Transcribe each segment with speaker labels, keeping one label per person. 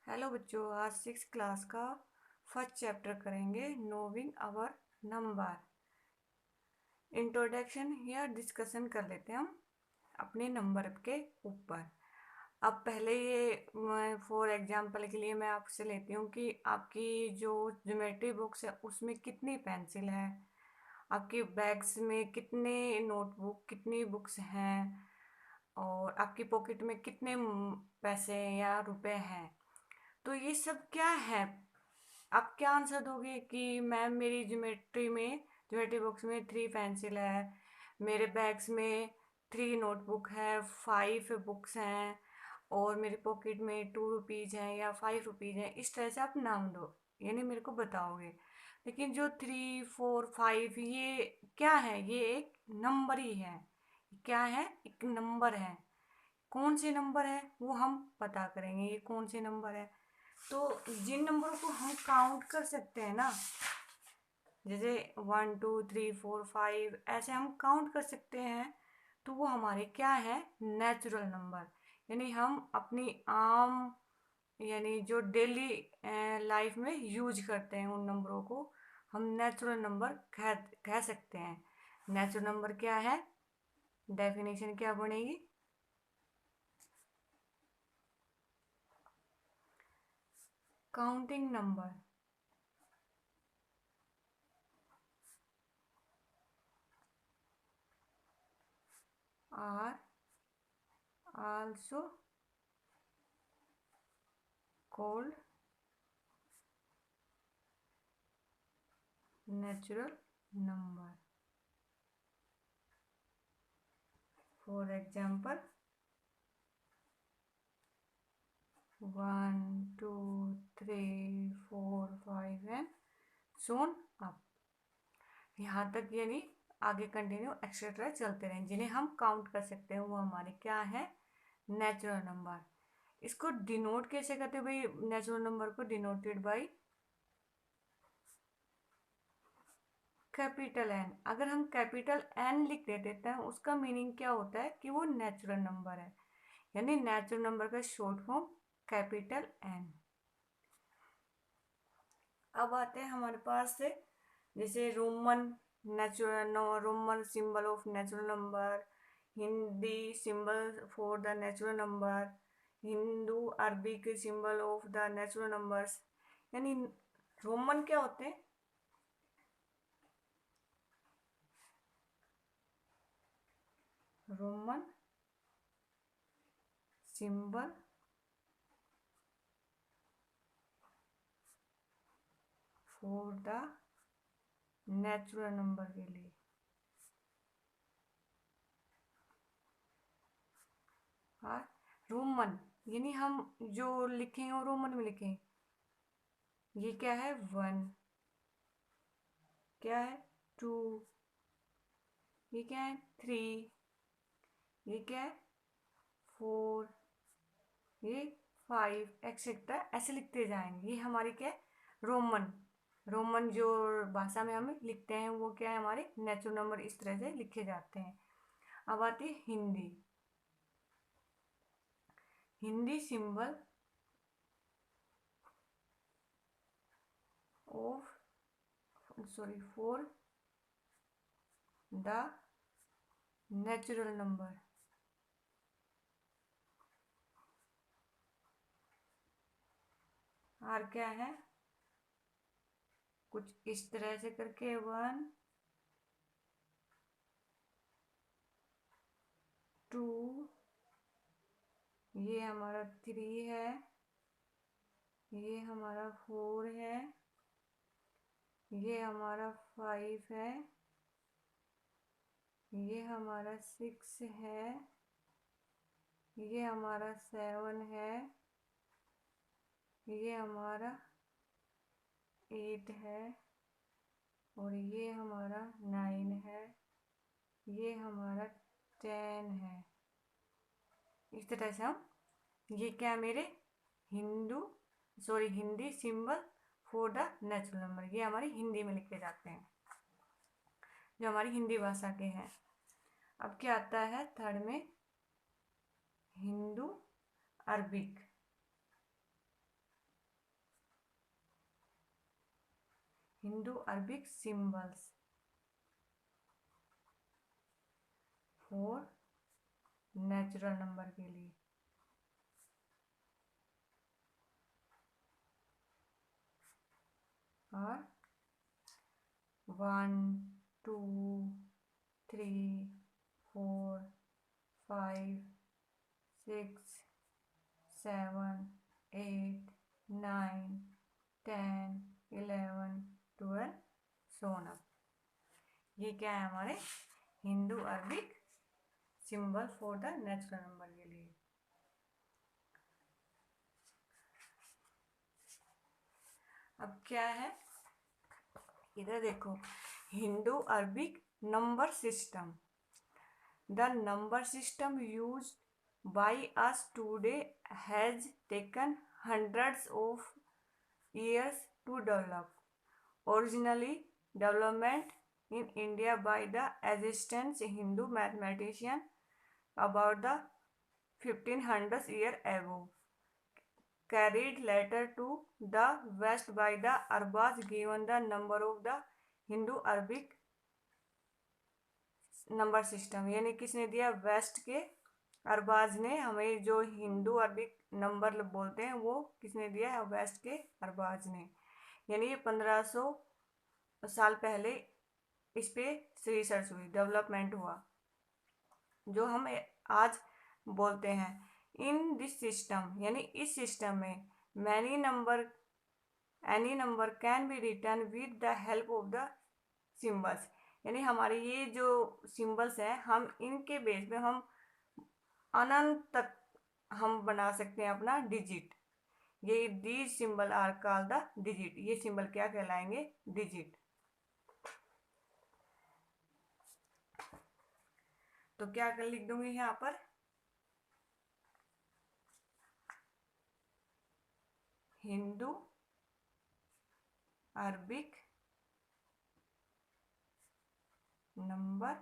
Speaker 1: Hello बच्चों, आज 6 class का फर्स्ट चैप्टर करेंगे नोविंग आवर नंबर। इंट्रोडक्शन या डिस्कशन कर लेते हैं हम अपने नंबर के ऊपर। अब पहले ये फॉर एग्जांपल के लिए मैं आपसे लेती हूँ कि आपकी जो ज्योमेट्री बुक्स है उसमें कितनी पेंसिल है, आपके बैग्स में कितने नोटबुक कितनी बुक्स हैं, और आपकी पॉकेट में कितने पैसे या रुपए हैं। तो ये सब क्या है? आप क्या आंसर दोगे कि मैम मेरी ज्योमेट्री बॉक्स में 3 पेंसिल है, मेरे बैग्स में 3 नोटबुक है, 5 बुक्स हैं, और मेरी पॉकेट में 2 रुपीज़ हैं या 5 रुपीज़ हैं। इस तरह से आप नाम दो, यानी मेरे को बताओगे। लेकिन जो 3, 4, 5 ये क्या है? ये एक नंबर ही है। क्या है? एक नंबर है। कौन से नंबर है वो हम पता करेंगे, ये कौन से नंबर है। तो जिन नंबरों को हम काउंट कर सकते हैं ना, जैसे 1, 2, 3, 4, 5 ऐसे हम काउंट कर सकते हैं, तो वो हमारे क्या है? Natural number. यानी हम अपनी आम यानी जो डेली लाइफ में यूज करते हैं उन नंबरों को हम नेचुरल नंबर कह सकते हैं। नेचुरल नंबर क्या है? डेफिनेशन क्या बनेगी? Counting number are also called natural number. For example 1, 2, 3, 4, 5 and so on up. यहाँ तक यानी आगे कंटिन्यू एक्सेट्रा चलते रहें, जिन्हें हम काउंट कर सकते हैं वो हमारे क्या है? Natural number. इसको डिनोट कैसे करते हैं भाई? नेचुरल नंबर को डिनोटेड बाई कैपिटल एन। अगर हम कैपिटल एन लिख देते हैं उसका मीनिंग क्या होता है कि वो नेचुरल नंबर है। यानी नेचुरल नंबर का शॉर्ट फॉर्म कैपिटल एन। अब आते हैं हमारे पास से जैसे Roman symbol of natural number, Hindi symbol for the natural number, Hindu Arabic symbol of the natural numbers. यानी रोमन क्या होते हैं? Roman symbol for the natural number के लिए। हाँ, रोमन यानी हम जो लिखें वो रोमन में लिखें। ये क्या है? 1। क्या है? 2। ये क्या है? 3। ये क्या है? 4। ये 5 एक्सेट्रा ऐसे लिखते जाएंगे। ये हमारी क्या है? रोमन। रोमन जो भाषा में हम लिखते हैं वो क्या है? हमारे नेचुरल नंबर इस तरह से लिखे जाते हैं। अब आती है Hindi. Hindi symbol of for the natural number. आर क्या है? कुछ इस तरह से करके 1, 2, ये हमारा 3 है, ये हमारा 4 है, ये हमारा 5 है, ये हमारा 6 है, ये हमारा 7 है, ये हमारा 8 है, और ये हमारा 9 है, ये हमारा 10 है। इस तरह से हम ये क्या मेरे Hindi symbol for the natural number, ये हमारी हिंदी में लिखे जाते हैं जो हमारी हिंदी भाषा के हैं। अब क्या आता है थर्ड में? Hindu Arabic. Hindu Arabic symbols for natural number के लिए। और 1 2 3 4 5 6 7 8 9 10 11 12 सोन अप। ये क्या है हमारे Hindu Arabic symbol for the natural number के लिए। अब क्या है, इधर देखो, Hindu Arabic number system. The number system used by us today has taken hundreds of years to develop. Originally development in India by the existence Hindu mathematician about the 1500 year ago, carried later to the west by the Arabs, given the number of the Hindu Arabic number system. यानी किसने दिया, waste के अरबाज ने हमें जो Hindu Arabic number बोलते हैं वो किसने दिया है, वेस्ट के अरबाज ने। यानी ये 1500 साल पहले इस पे रिसर्च हुई, डेवलपमेंट हुआ, जो हम आज बोलते हैं। इन दिस सिस्टम, यानी इस सिस्टम में many number any number can be written with the help of the symbols. यानी हमारे ये जो सिंबल्स हैं, हम इनके बेस पे हम अनंत तक हम बना सकते हैं अपना डिजिट। ये these symbol are called the digit. ये सिंबल क्या कहलाएंगे, डिजिट। तो क्या कर लिख दूंगी यहाँ पर, हिंदू अरबिक नंबर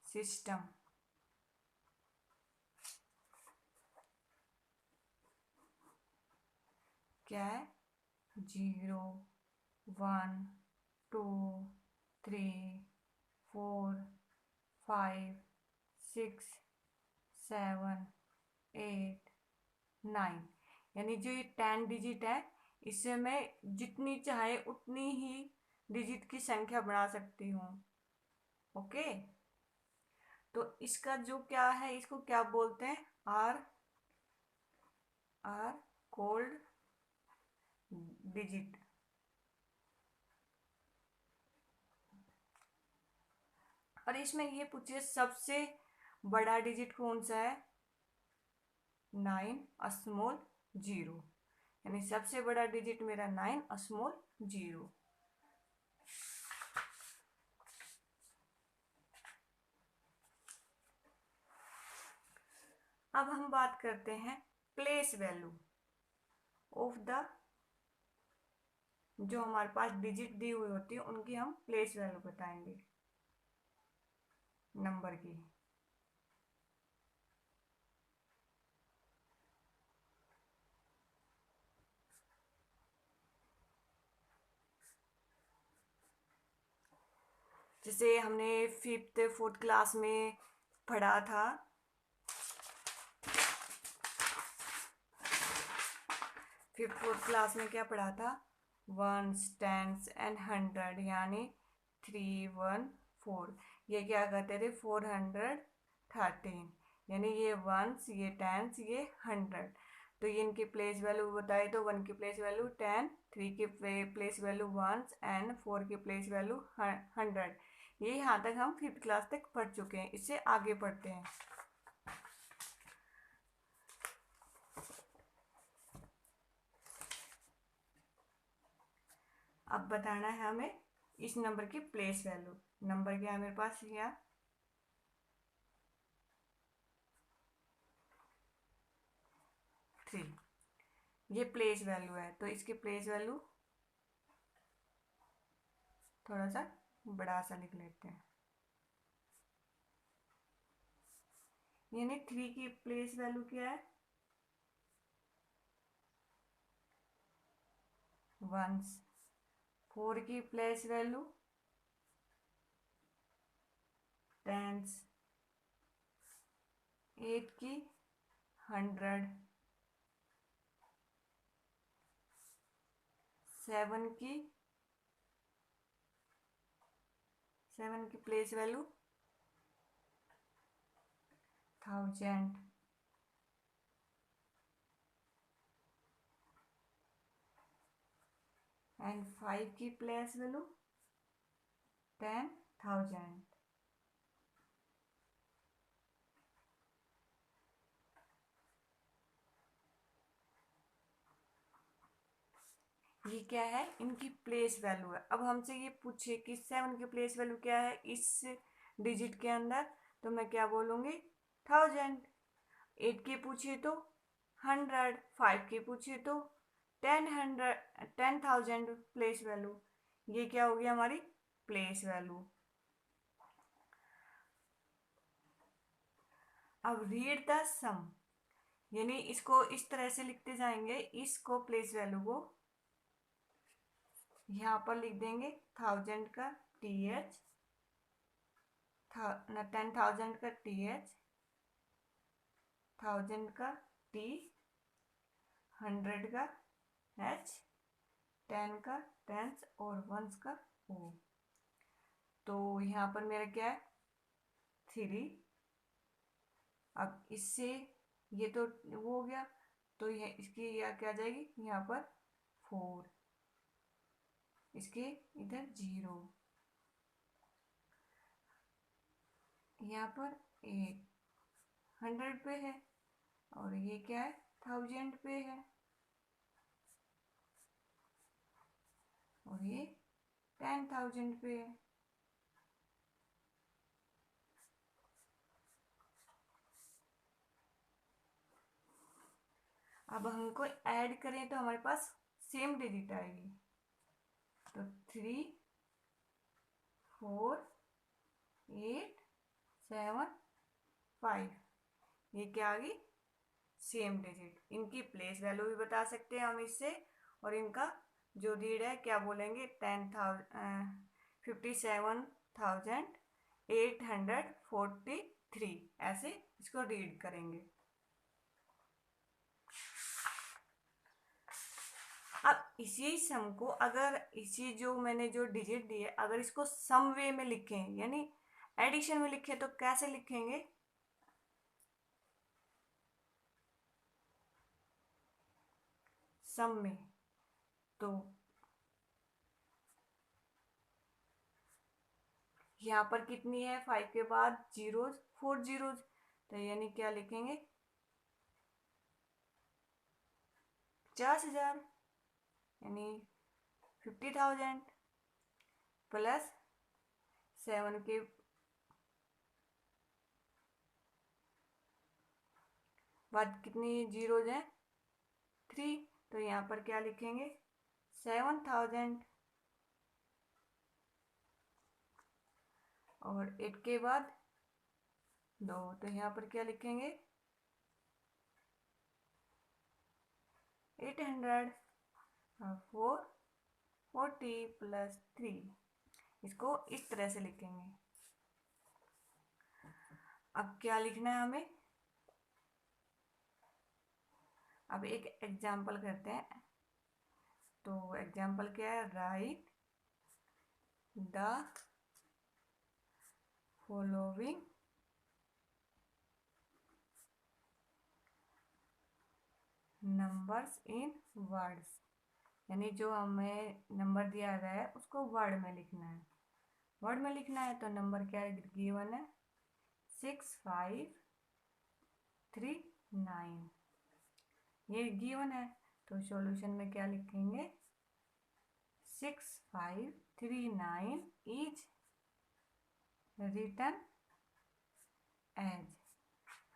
Speaker 1: सिस्टम। क्या है, 0 1 2 3 4 5 6 7 8 9। यानी जो ये 10 डिजिट है, इससे मैं जितनी चाहे उतनी ही डिजिट की संख्या बना सकती हूँ। ओके, तो इसका जो क्या है, इसको क्या बोलते हैं, आर कोल्ड डिजिट। और इसमें ये पूछिए सबसे बड़ा डिजिट कौन सा है, 9 स्मॉल 0। यानी सबसे बड़ा डिजिट मेरा 9 स्मॉल 0। अब हम बात करते हैं प्लेस वैल्यू ऑफ द, जो हमारे पास डिजिट दी हुई होती है उनकी हम प्लेस वैल्यू बताएंगे नंबर की। जैसे हमने 5th 4th क्लास में पढ़ा था, 5th 4th क्लास में क्या पढ़ा था, वंस टेंस एंड 100, यानी 3 1 4। ये क्या कहते थे, 413। यानी ये वंस, ये टेंस, ये 100। तो ये इनकी प्लेस वैल्यू बताए तो 1 की प्लेस वैल्यू 10, 3 की प्लेस वैल्यू वंस एंड 4 की प्लेस वैल्यू 100। ये यहाँ तक हम 5th क्लास तक पढ़ चुके हैं। इससे आगे पढ़ते हैं। अब बताना है हमें इस नंबर की प्लेस वैल्यू। नंबर क्या है मेरे पास, यहाँ 3, ये प्लेस वैल्यू है। तो इसकी प्लेस वैल्यू थोड़ा सा बड़ा सा लिख लेते हैं। यानी 3 की प्लेस वैल्यू क्या है, वंस, 4 की प्लेस वैल्यू टेंस, 8 की 100, 7 की प्लेस वैल्यू 1000, एंड 5 की प्लेस वैल्यू 10,000। ये क्या है, इनकी प्लेस वैल्यू है। अब हमसे ये पूछे कि 7 की प्लेस वैल्यू क्या है इस डिजिट के अंदर, तो मैं क्या बोलूँगी 1000। 8 की पूछे तो 100, 5 की पूछे तो 10,000 प्लेस वैल्यू। ये क्या हो गया हमारी प्लेस वैल्यू। अब रीड द सम, यानी इसको इस तरह से लिखते जाएंगे, इसको प्लेस वैल्यू को यहाँ पर लिख देंगे 1000 का TH, 10,000 का TH, 1000 का T, 100 का H, 10 का टेंस और वंस का O। तो यहाँ पर मेरा क्या है 3। अब इससे ये तो वो हो गया, तो ये इसकी यह क्या आ जाएगी यहाँ पर 4, इसके इधर 0, यहाँ पर 8, 100 पे है, और ये क्या है 1000 पे है, और ये 10,000 पे है। अब हमको ऐड करें तो हमारे पास सेम डिजिट आएगी, तो 3, 4, 8, 7, 5, ये क्या आ गई सेम डिजिट। इनकी प्लेस वैल्यू भी बता सकते हैं हम इससे, और इनका जो रीड है क्या बोलेंगे 57,843, ऐसे इसको रीड करेंगे। अब इसी सम को, अगर इसी जो मैंने जो डिजिट दी है अगर इसको सम वे में लिखें यानी एडिशन में लिखें तो कैसे लिखेंगे, सम में, तो यहाँ पर कितनी है 5 के बाद जीरोज 4 जीरोज, तो यानी क्या लिखेंगे 50,000, यानी 50,000 प्लस 7 के बाद कितनी जीरोज हैं 3, तो यहाँ पर क्या लिखेंगे 7,000, और 8 के बाद 2, तो यहाँ पर क्या लिखेंगे 800, और 440 प्लस 3, इसको इस तरह से लिखेंगे। अब क्या लिखना है हमें, अब एक एग्जाम्पल करते हैं। तो एग्जाम्पल क्या है, right the following numbers in words, यानी जो हमें नंबर दिया गया है उसको वर्ड में लिखना है। वर्ड में लिखना है तो नंबर क्या है गिवन है 6539, ये गिवन है, तो सॉल्यूशन में क्या लिखेंगे 6539 इज रिटन एज,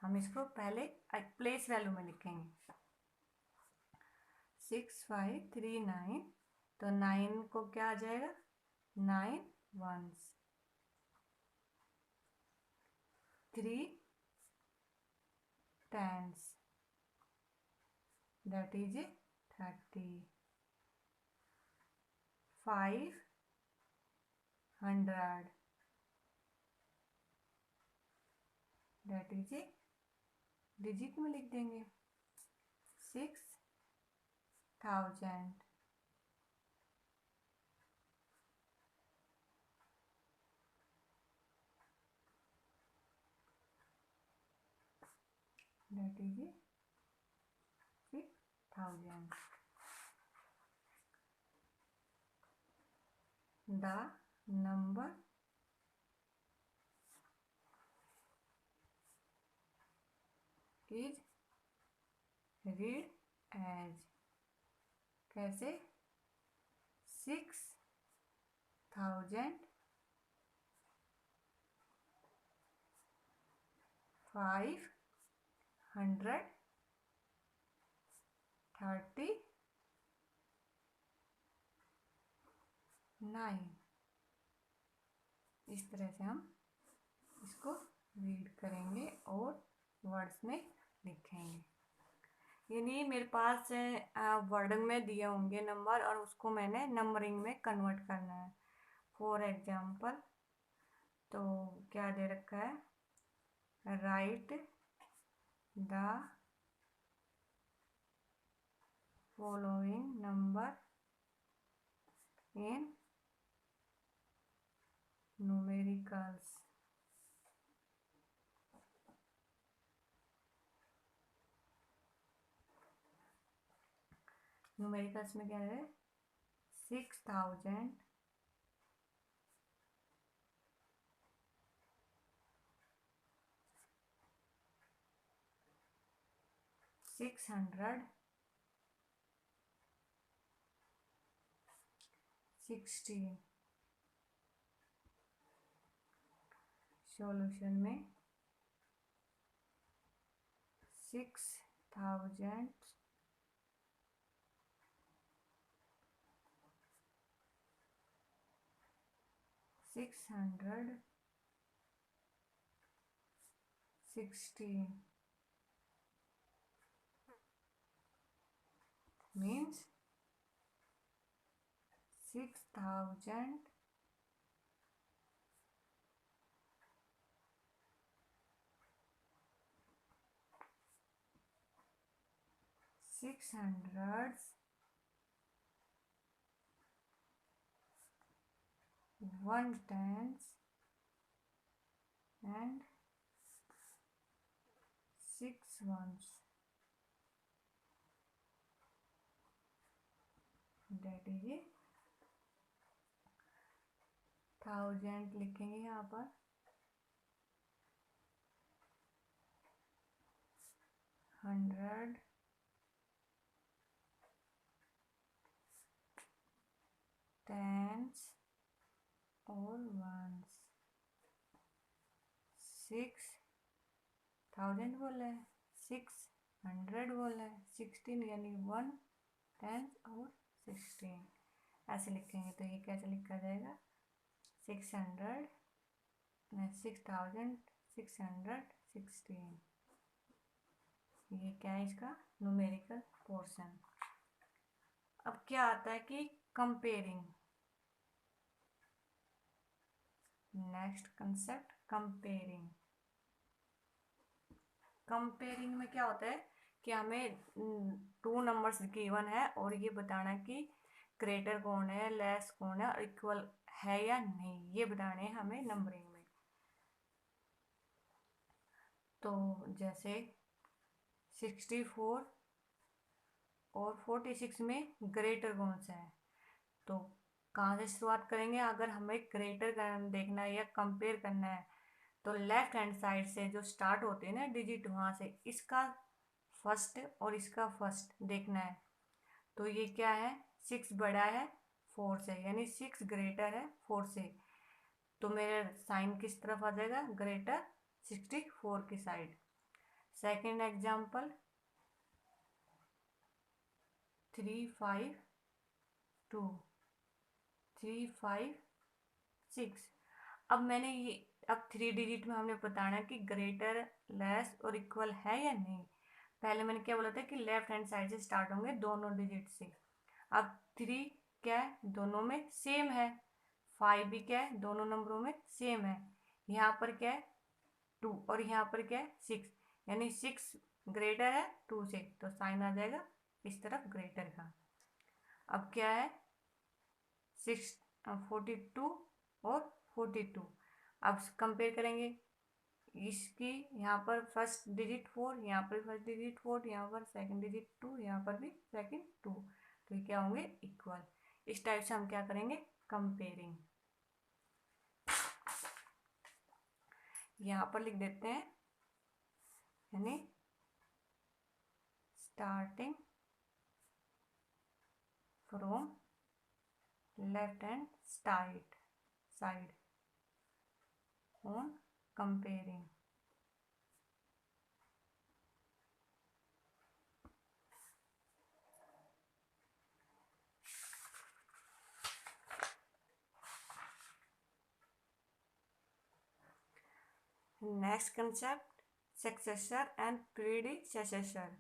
Speaker 1: हम इसको पहले प्लेस वैल्यू में लिखेंगे 6539, तो 9 को क्या आ जाएगा 9 ones, 3 tens, that is 30, 500, that is a digit में लिख देंगे 6000, that is a 6000. The number is read as, कैसे 6539. इस तरह से हम इसको रीड करेंगे और वर्ड्स में लिखेंगे. यानी मेरे पास वर्डिंग में दिए होंगे नंबर और उसको मैंने नंबरिंग में कन्वर्ट करना है. फॉर एग्जाम्पल तो क्या दे रखा है, right the following number in numericals. Numericals में क्या है, 6000, 600, 60. सॉल्यूशन में 6000, 600, 60 means 6000 600s, 110s and 6 ones. That is it. 1000 लिखेंगे यहाँ पर, 100, 10s और 1s. 6000 बोला है, 600 बोला है, 16 यानी 1, 10 और 16 ऐसे लिखेंगे. तो ये कैसे लिखा जाएगा, 6000, 6616. ये क्या है इसका न्यूमेरिकल पोर्शन. अब क्या आता है कि comparing. Next concept comparing. Comparing में क्या होता है कि हमें 2 नंबर्स गिवन है और ये बताना है कि ग्रेटर कौन है, लेस कौन है और इक्वल है या नहीं, ये बताने हैं हमें नंबरिंग में. तो जैसे 64 और 46 में ग्रेटर कौन सा है, तो कहाँ से शुरुआत करेंगे. अगर हमें ग्रेटर देखना है या कंपेयर करना है तो लेफ्ट हैंड साइड से जो स्टार्ट होते हैं ना डिजिट, वहाँ से इसका फर्स्ट और इसका फर्स्ट देखना है. तो ये क्या है, 6 बड़ा है 4 से, यानी 6 ग्रेटर है 4 से. तो मेरा साइन किस तरफ आ जाएगा, ग्रेटर 64 की साइड. Second example 352, 356. अब मैंने ये अब 3 डिजिट में हमने बताना है कि ग्रेटर, लेस और इक्वल है या नहीं. पहले मैंने क्या बोला था कि लेफ्ट हैंड साइड से स्टार्ट होंगे दोनों डिजिट से. अब 3 क्या है, दोनों में सेम है। 5 भी क्या है, दोनों नंबरों में सेम है। यहाँ पर क्या है 2 और यहाँ पर क्या है 6, यानी 6 ग्रेटर है 2 से, तो साइन आ जाएगा इस तरफ ग्रेटर का। अब क्या है 42 और 42, अब कंपेयर करेंगे इसकी। यहाँ पर फर्स्ट डिजिट 4, यहाँ पर फर्स्ट डिजिट 4, यहाँ पर सेकंड डिजिट 2, यहाँ पर भी सेकंड 2, तो ये क्या होंगे इक्वल। इस टाइप से हम क्या करेंगे कंपेयरिंग। यहाँ पर लिख देते हैं, यानी starting from left hand side on comparing. Next concept successor and predecessor.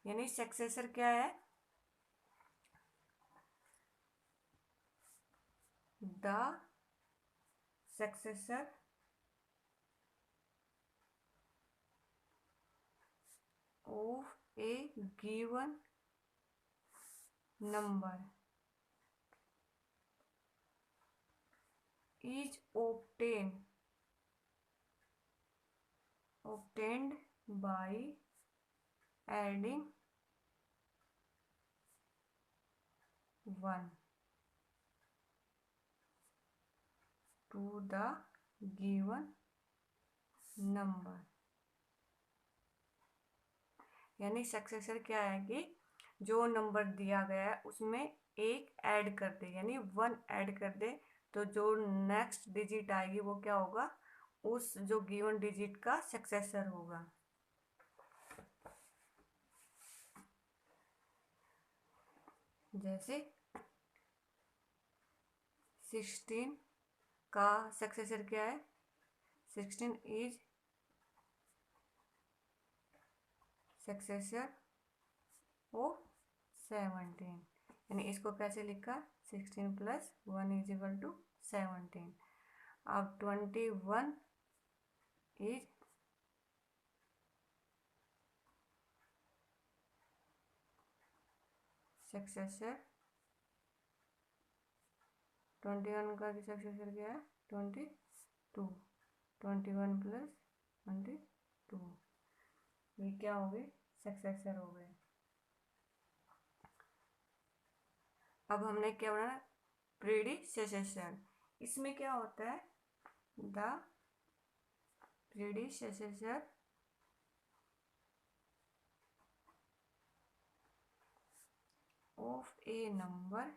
Speaker 1: यानी सक्सेसर क्या है, the successor of A given number is obtained by adding 1 to the given number। यानी सक्सेसर क्या है कि जो नंबर दिया गया है उसमें एक ऐड कर दे, यानी 1 ऐड कर दे, तो जो नेक्स्ट डिजिट आएगी वो क्या होगा, उस जो गिवन डिजिट का सक्सेसर होगा। जैसे 16 का सक्सेसर क्या है, 16 इज सक्सेसर ऑफ 17, यानी इसको कैसे लिखा 16 + 1 = 17। अब 21 इज सक्सेसर, 21 का सक्सेसर क्या है 22, 21 + 22, ये क्या हो गए सक्सेसर हो गए। अब हमने क्या बनाना प्रीडिसेसर। इसमें क्या होता है, the predecessor of A number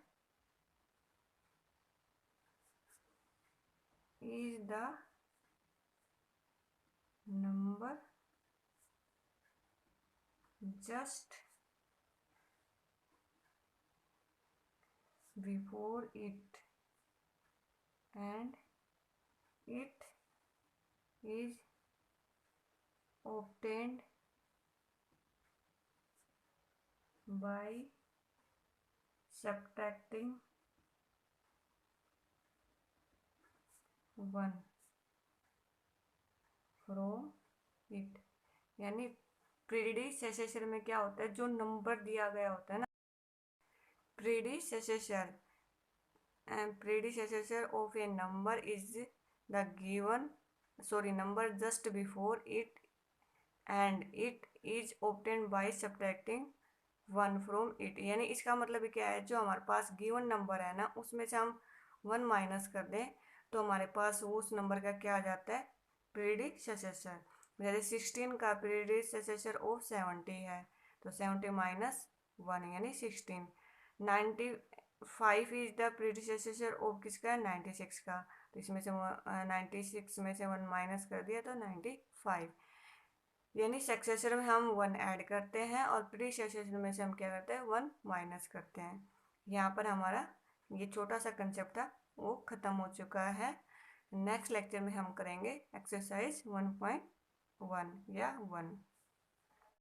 Speaker 1: is the number just before it, and it is obtained by subtracting 1 from it। यानी प्रीडिसेसर में क्या होता है, जो नंबर दिया गया होता है ना, predecessor of a number is the given number just before it, and it is obtained by subtracting 1 from it। यानी इसका मतलब क्या है, जो हमारे पास गिवन नंबर है ना उसमें से हम 1 माइनस कर दें तो हमारे पास उस नंबर का क्या आ जाता है प्रीडिसेसर। जैसे 16 का प्रीडिसेसर ऑफ 70 है, तो 70 - 1 यानी 16। 95 इज द प्रीडिसेसर ऑफ किसका है 96 का, तो इसमें से 96 में से 1 माइनस कर दिया तो 95। यानी सक्सेसर में हम 1 ऐड करते हैं और प्रीडिसेसर में से हम क्या करते हैं 1 माइनस करते हैं। यहाँ पर हमारा ये छोटा सा कंसेप्ट था वो ख़त्म हो चुका है। नेक्स्ट लेक्चर में हम करेंगे एक्सरसाइज 1.1 या 1।